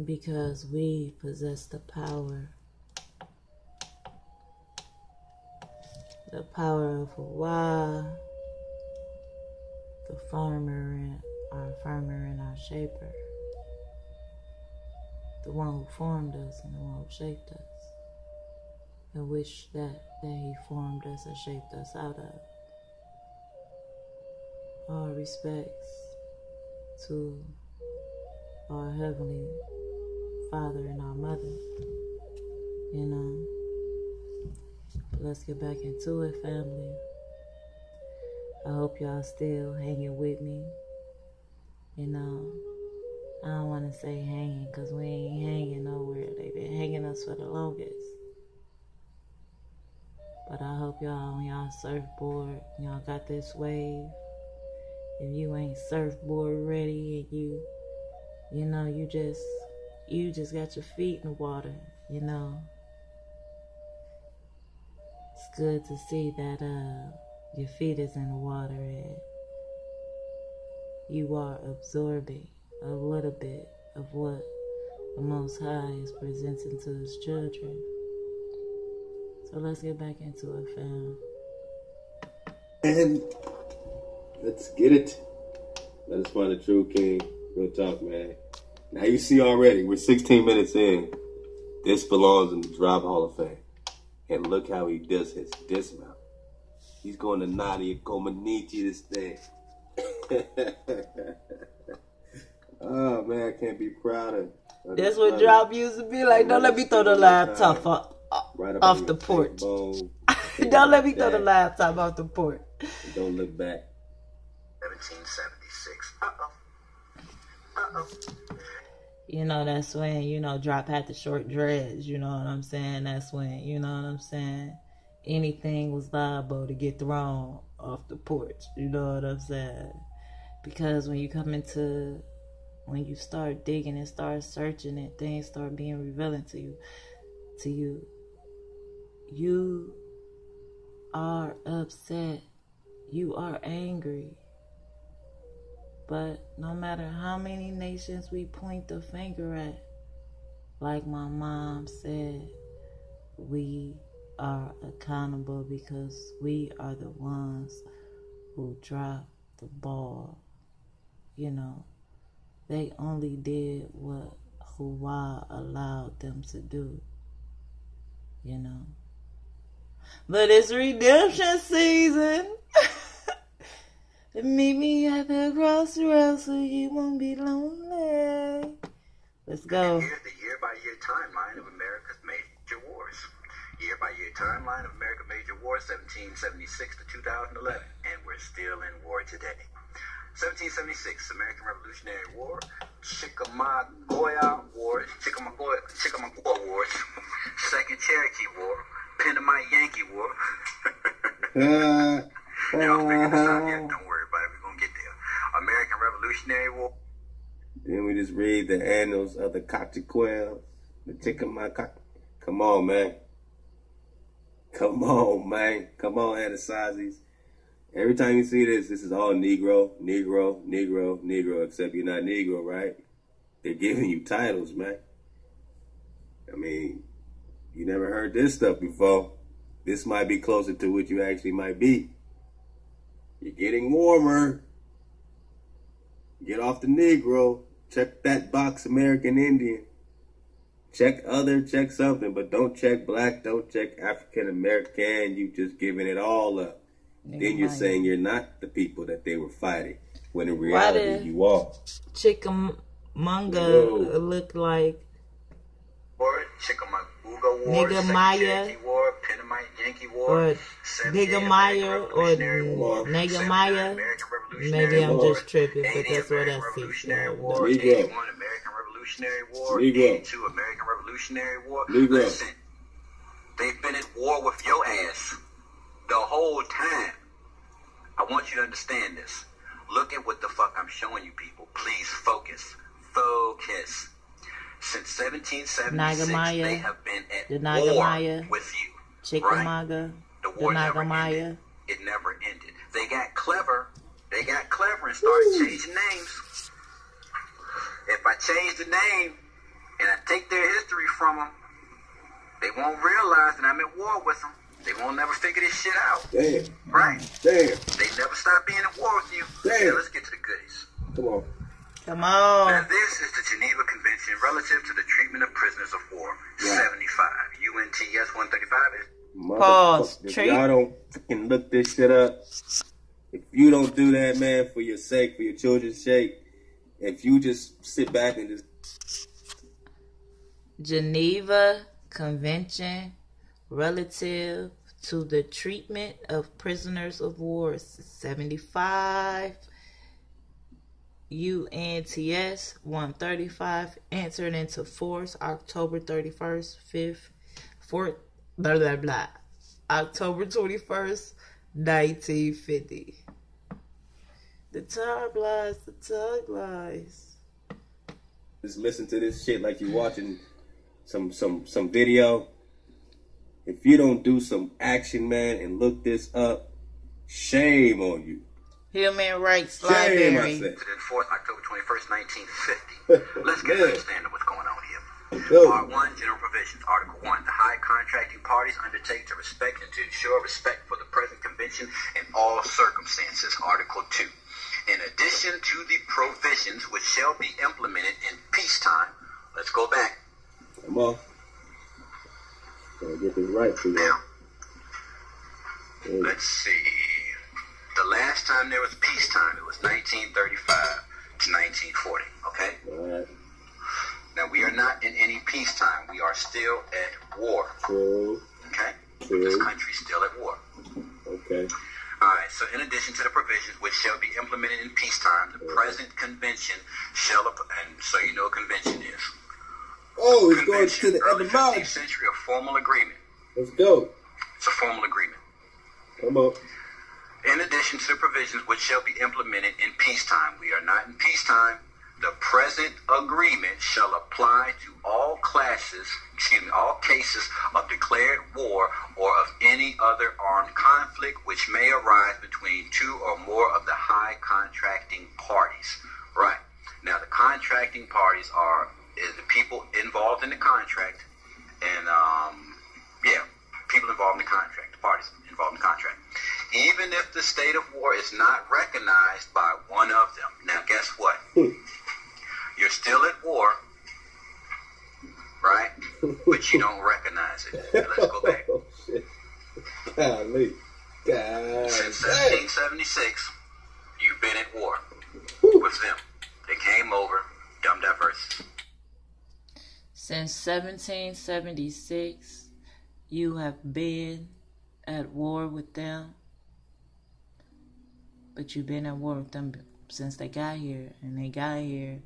because we possess the power of Hawaii, the farmer and our shaper, the one who formed us and the one who shaped us, and which that he formed us and shaped us out of. All respects to our Heavenly Father and our Mother, you know. Let's get back into it, family. I hope y'all still hanging with me. You know, I don't want to say hanging because we ain't hanging nowhere. They've been hanging us for the longest. But I hope y'all on y'all surfboard, y'all got this wave. If you ain't surfboard ready and you know, you just got your feet in the water, you know. It's good to see that your feet is in the water and you are absorbing a little bit of what the Most High is presenting to His children. So let's get back into it, fam. And let's get it. Let us find the true king. Real talk, man. Now you see already, we're 16 minutes in. This belongs in the Drop Hall of Fame. And look how he does his dismount. He's going to Nadia Comaneci this thing. Oh, man, I can't be prouder. That's what Drop used to be like. Don't let me throw the laptop off the porch. Don't let me throw the laptop off the porch. Don't look back. 1776. You know, that's when, you know, Drop had the short dreads, you know what I'm saying? That's when, you know what I'm saying? Anything was liable to get thrown off the porch, you know what I'm saying? Because when you start digging and start searching and things start being revealing to you, you are upset, you are angry. But no matter how many nations we point the finger at, like my mom said, we are accountable because we are the ones who dropped the ball. You know, they only did what Hawaii allowed them to do, you know. But it's redemption season. Meet me at the crossroads so you won't be lonely. Let's go. And here's the year-by-year timeline of America's major wars. Year-by-year timeline of America's major wars, 1776 to 2011. And we're still in war today. 1776, American Revolutionary War. Chickamauga Wars. Second Cherokee War. Pennamite Yankee War. Don't worry about it. We're going to get there. American Revolutionary War. Then we just read the annals of the Cochiquels, the Chickamauga. Come on, man. Come on, man. Come on, Anasazis. Every time you see this is all Negro, Negro, Negro, Negro, except you're not Negro, right? They're giving you titles, man. I mean, you never heard this stuff before. This might be closer to what you actually might be. You're getting warmer. Get off the Negro. Check that box, American Indian. Check something, but don't check black, don't check African American. You just giving it all up. Then you're saying you're not the people that they were fighting, when in reality you are. Chickamauga look like Chickamauga War, Nigga Maya, War, Pennamite Yankee War, or Nigga Maya, or Nigga Maya. Maybe I'm just tripping, but that's what I see. Revolutionary War, 81 American Revolutionary War, 82 American Revolutionary War. Listen, they've been at war with your ass the whole time. I want you to understand this. Look at what the fuck I'm showing you, people. Please focus. Focus. Since 1776, they have been at war with you. Chickamauga, The war never ended. It never ended. They got clever. And started changing names. If I change the name, and I take their history from them, they won't realize that I'm at war with them. They won't never figure this shit out. Damn. Right? Damn. They never stop being at war with you. Damn. Now, let's get to the goodies. Come on. Come on. Now, this is the Geneva Convention relative to the treatment of prisoners of war. Yeah. 75. UNTS 135 is... Pause. If y'all don't fucking look this shit up, if you don't do that, man, for your sake, for your children's sake, if you just sit back and just... Geneva Convention relative to the treatment of prisoners of war, 75. UNTS 135 entered into force October 31st, 4th, blah, blah, blah. October 21st, 1950. The tug lies. Just listen to this shit like you're watching some video. If you don't do some action, man, and look this up, shame on you. Human Rights Shame, Library. I said. Enforced October 21st, 1950. Let's get an Man. understanding of what's going on here. Go. Part 1, General Provisions. Article 1. The high contracting parties undertake to respect and to ensure respect for the present convention in all circumstances. Article 2. In addition to the provisions which shall be implemented in peacetime, let's go back. Come on. Gotta get this right for you. Now, let's see. The last time there was peacetime, it was 1935 to 1940, okay? All right. Now, we are not in any peacetime. We are still at war, True. okay? True. This country's still at war. Okay. All right, so in addition to the provisions which shall be implemented in peacetime, the present convention shall, and so you know what convention is. Oh, it's going to the early other mouth. 15th century, a formal agreement. Let's go. It's a formal agreement. Come on. In addition to the provisions which shall be implemented in peacetime, we are not in peacetime. The present agreement shall apply to all all cases of declared war or of any other armed conflict which may arise between two or more of the high contracting parties. Right. Now, the contracting parties is the people involved in the contract, and people involved in the contract, the parties involved in the contract. Even if the state of war is not recognized by one of them. Now, guess what? You're still at war, right? But you don't recognize it. Now, let's go back. Oh, shit. Golly. God. Since 1776, you've been at war with them. They came over, dumb diverse. Since 1776, you have been at war with them. But you've been at war with them since they got here. And they got here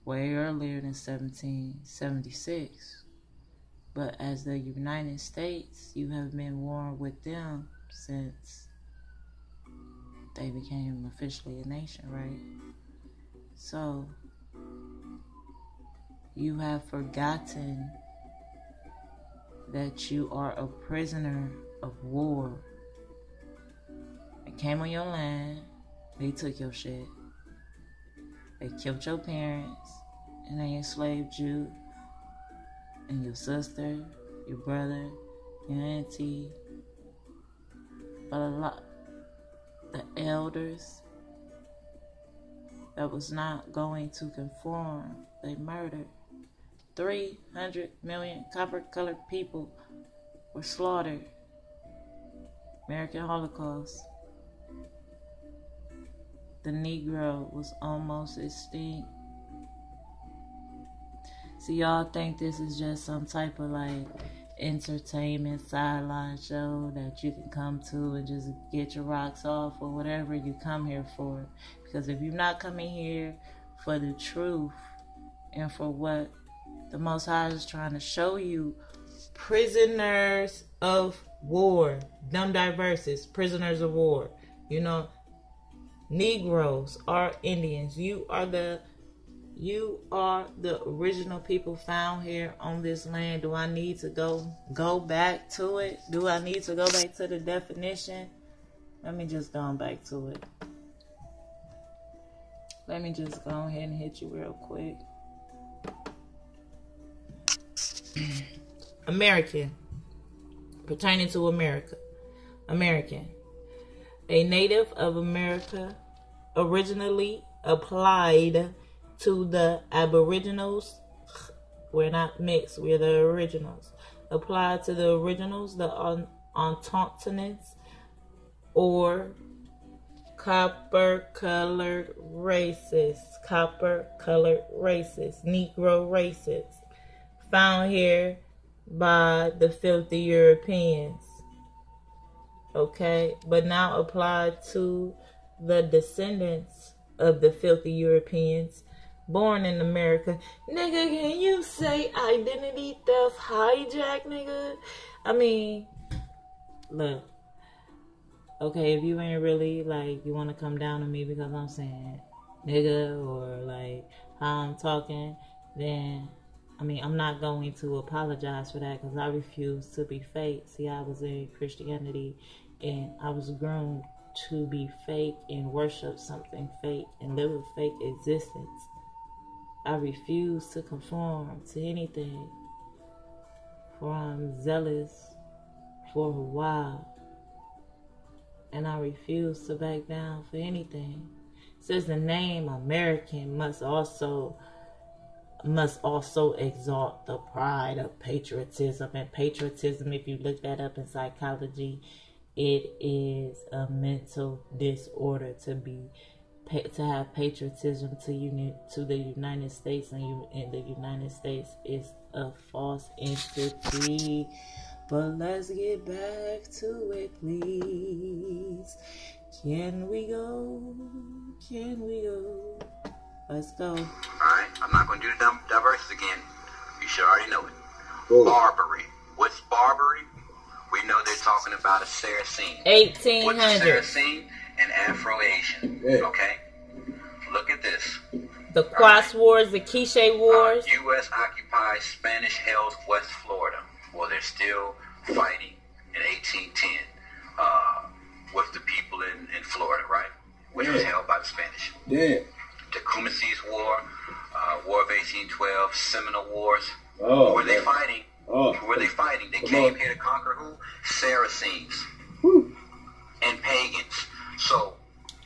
way earlier than 1776. But as the United States, you have been warring with them since they became officially a nation, right? So, you have forgotten that you are a prisoner of war. They came on your land, they took your shit, they killed your parents, and they enslaved you and your sister, your brother, your auntie, the elders that was not going to conform. They murdered 300 million copper-colored people were slaughtered. American Holocaust. The Negro was almost extinct. See, y'all think this is just some type of like entertainment sideline show that you can come to and just get your rocks off or whatever you come here for. Because if you're not coming here for the truth and for what the Most High is trying to show you, prisoners of war, dumb diverses, prisoners of war, you know, Negroes are Indians. You are the original people found here on this land. Do I need to go back to it? Do I need to go back to the definition? Let me just go back to it. Let me just go ahead and hit you real quick. American. Pertaining to America. American. A native of America, originally applied to the Aboriginals. We're not mixed, we're the originals. Applied to the originals, the Ontonians, or copper-colored races, Negro races, found here by the filthy Europeans. Okay, but now applied to the descendants of the filthy Europeans born in America. Nigga, can you say identity theft hijack, nigga? I mean, look. Okay, if you ain't really, like, you want to come down on me because I'm saying nigga or, like, how I'm talking, then, I mean, I'm not going to apologize for that because I refuse to be fake. See, I was in Christianity and I was groomed to be fake and worship something fake and live a fake existence. I refuse to conform to anything, for I'm zealous for a while. And I refuse to back down for anything. It says the name American must also exalt the pride of patriotism. And patriotism, if you look that up in psychology, it is a mental disorder to have patriotism to the United States, and the United States is a false entity. But let's get back to it, please. Can we go? Let's go. Alright, I'm not going to do the diverses again. You should already know it. Ooh. Barbary. What's Barbary? We know they're talking about a Saracen. 1800. What's a Saracen? An Afro-Asian. Yeah. Okay? Look at this. The Cross Wars, the Quiche Wars. U.S. occupies Spanish-held West Florida. Well, they're still fighting in 1810 with the people in Florida, right? Which was held by the Spanish. Yeah. Tecumseh's War, War of 1812, Seminole Wars. Oh, who were they fighting? Who were they fighting? They came here to conquer who? Saracens. Woo. And pagans. So,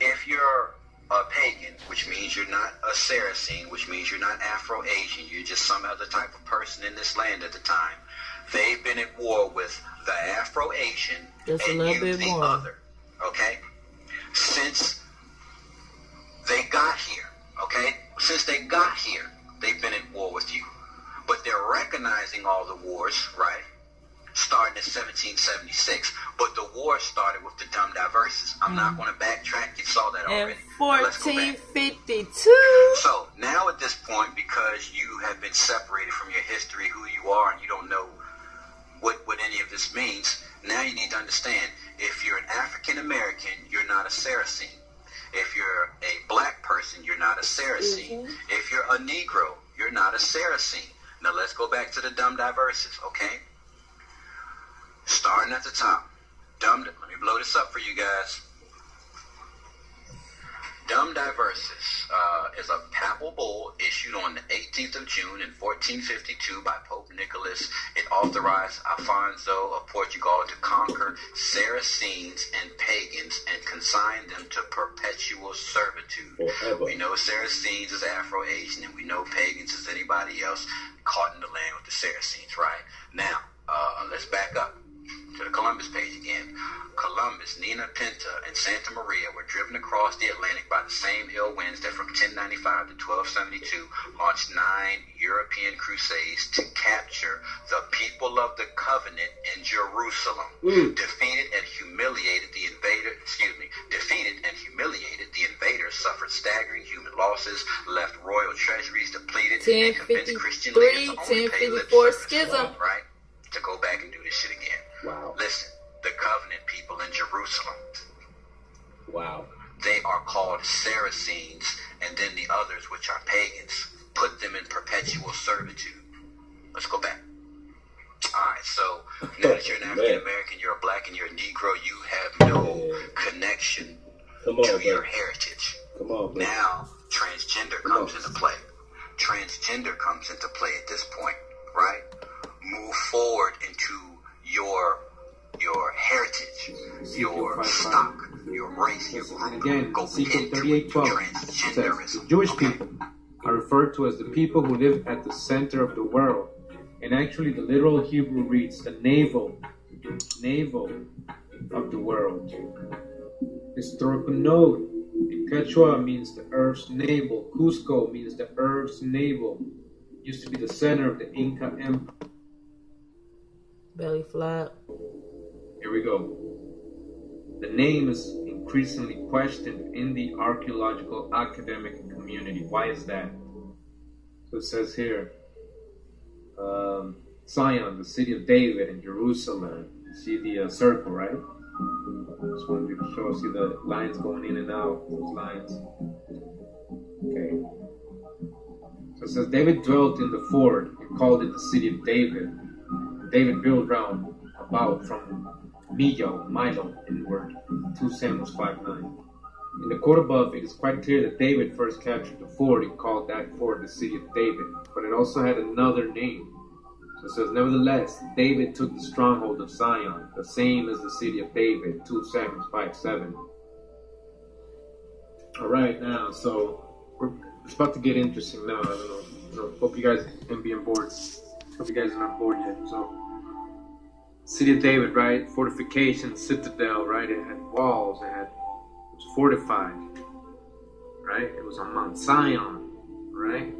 if you're a pagan, which means you're not a Saracen, which means you're not Afro-Asian, you're just some other type of person in this land at the time. They've been at war with the Afro-Asian and you, the other. Okay? Since they got here, okay? Since they got here, they've been at war with you. But they're recognizing all the wars, right? Starting in 1776. But the war started with the dumb diverses. I'm not going to backtrack. You saw that already. In 1452. So now at this point, because you have been separated from your history, who you are, and you don't know what any of this means, now you need to understand, if you're an African American, you're not a Saracen. If you're a black person, you're not a Saracen. Mm-hmm. If you're a Negro, you're not a Saracen. Now let's go back to the dumb diverses, okay? Starting at the top. Let me blow this up for you guys. Dumb diverses is a papal bull issued on the 18th of June in 1452 by Pope Nicholas. It authorized Alfonso of Portugal to conquer Saracens and pagans and consign them to perpetual servitude. Forever. We know Saracens is Afro-Asian, and we know pagans is anybody else caught in the land with the Saracens, right? Now, let's back up to the Columbus page again. Columbus, Nina Pinta, and Santa Maria were driven across the Atlantic by the same ill winds that from 1095 to 1272 launched 9 European crusades to capture the people of the covenant in Jerusalem. Defeated and humiliated the invaders, suffered staggering human losses, left royal treasuries depleted, and convinced Christian leaders to only pay lip service, schism, right? To go back and do this shit again. Wow. Listen, the covenant people in Jerusalem. Wow. They are called Saracens, and then the others, which are pagans, put them in perpetual servitude. Let's go back. Alright, so now that you're an African American, you're a black, and you're a Negro, you have no connection to your heritage. Come on, man. Now, transgender comes into play. Transgender comes into play at this point, right? move forward into your heritage, your stock, your race, your group. And again, Go Ezekiel into 38:12 says, the transgenderism. Jewish people are referred to as the people who live at the center of the world. And actually, the literal Hebrew reads the navel of the world. Historical note: in Quechua means the earth's navel. Cusco means the earth's navel. Used to be the center of the Inca Empire. Belly flop. Here we go. The name is increasingly questioned in the archaeological academic community. Why is that? So it says here, Zion, the city of David, in Jerusalem. You see the circle, right? Just wanted to show, see the lines going in and out, those lines. Okay. So it says, David dwelt in the fort and called it the city of David. David built round about from Milo inward, 2 Samuel 5:9. In the quote above, it is quite clear that David first captured the fort and called that fort the city of David, but it also had another name. So it says, nevertheless, David took the stronghold of Zion, the same as the city of David, 2 Samuel 5:7. All right, now, so it's about to get interesting now. I don't know. Hope you guys ain't being bored. Hope you guys are not bored yet. So, city of David, right? Fortification, citadel, right? It had walls. It was fortified, right? It was on Mount Zion, right?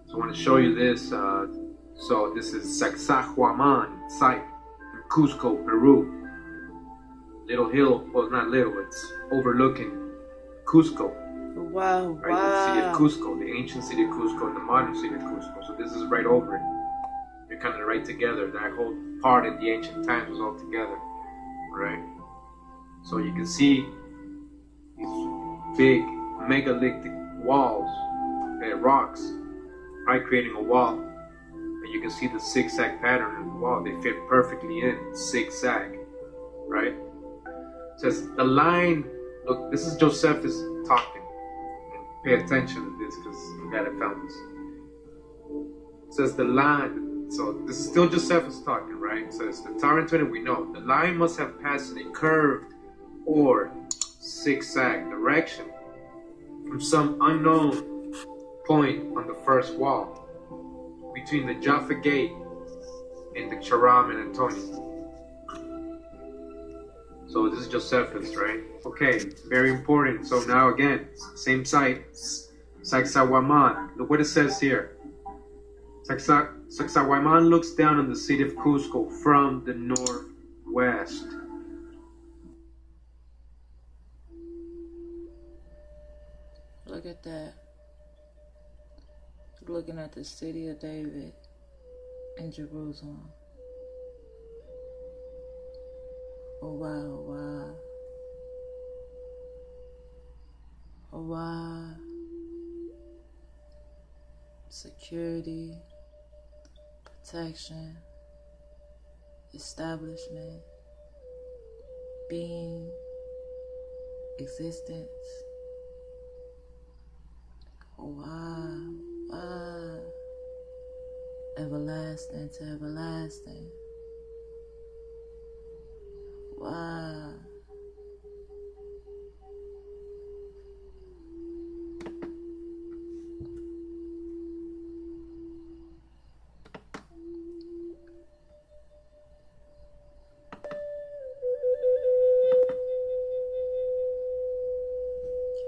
So I want to show you this. So this is Sacsayhuaman site in Cusco, Peru. Little hill, well, not little, it's overlooking Cusco. Wow, Right, the city of Cusco, the ancient city of Cusco and the modern city of Cusco. So this is right over it. They're kind of right together. That whole part in the ancient times was all together, right? So you can see these big megalithic walls, rocks, right, creating a wall. And you can see the zigzag pattern in the wall. They fit perfectly in, zigzag, right? It says the line, look, this is Josephus talking. Pay attention to this because I'm glad I found this. It says the line, so this is still Josephus talking, right? It says the Tower 20, we know the line must have passed in a curved or zigzag direction from some unknown point on the first wall between the Jaffa Gate and the Charam and Antonia. So this is Josephus, right? Okay, very important. So now again, same site, Sacsayhuaman. Look what it says here. Sacsayhuaman looks down on the city of Cusco from the northwest. Look at that. Looking at the city of David in Jerusalem. Oh wow, oh wow. Oh wow. Security, protection, establishment, being, existence. Oh wow, wow. Everlasting to everlasting. Wow.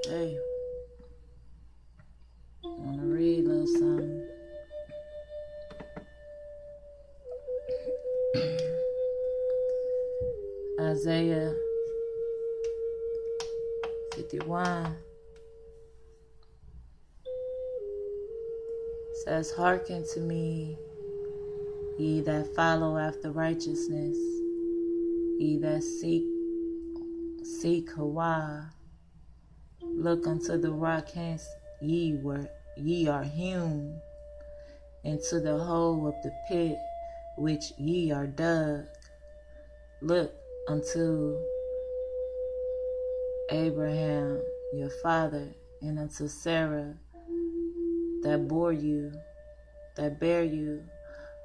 Hey, I want to read a little something. Isaiah 51 says, hearken to me, ye that follow after righteousness, ye that seek Hawa. Look unto the rock hence ye are hewn, into the hole of the pit which ye are dug. Look unto Abraham your father, and unto Sarah that bare you,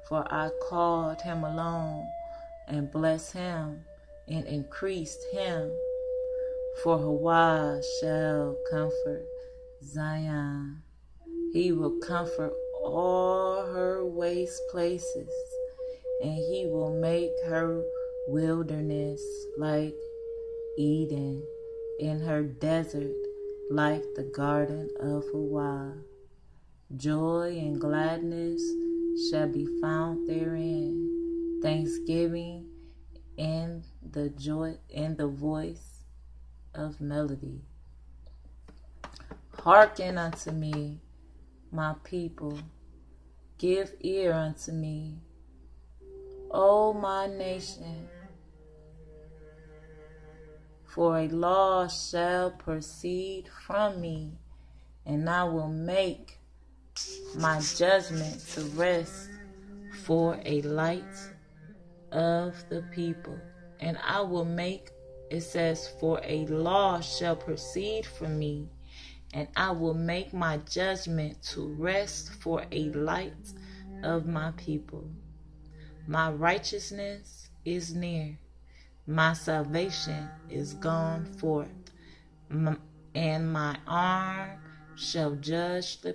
For I called him alone and blessed him and increased him. For Hawa shall comfort Zion. He will comfort all her waste places, and he will make her wilderness like Eden, in her desert like the garden of Hawa. Joy and gladness shall be found therein, thanksgiving and the joy and the voice of melody. Hearken unto me, my people, give ear unto me, O my nation. For a law shall proceed from me, and I will make my judgment to rest for a light of the people. And I will make, it says, for a law shall proceed from me, and I will make my judgment to rest for a light of my people. My righteousness is near, my salvation is gone forth, and my arm shall judge the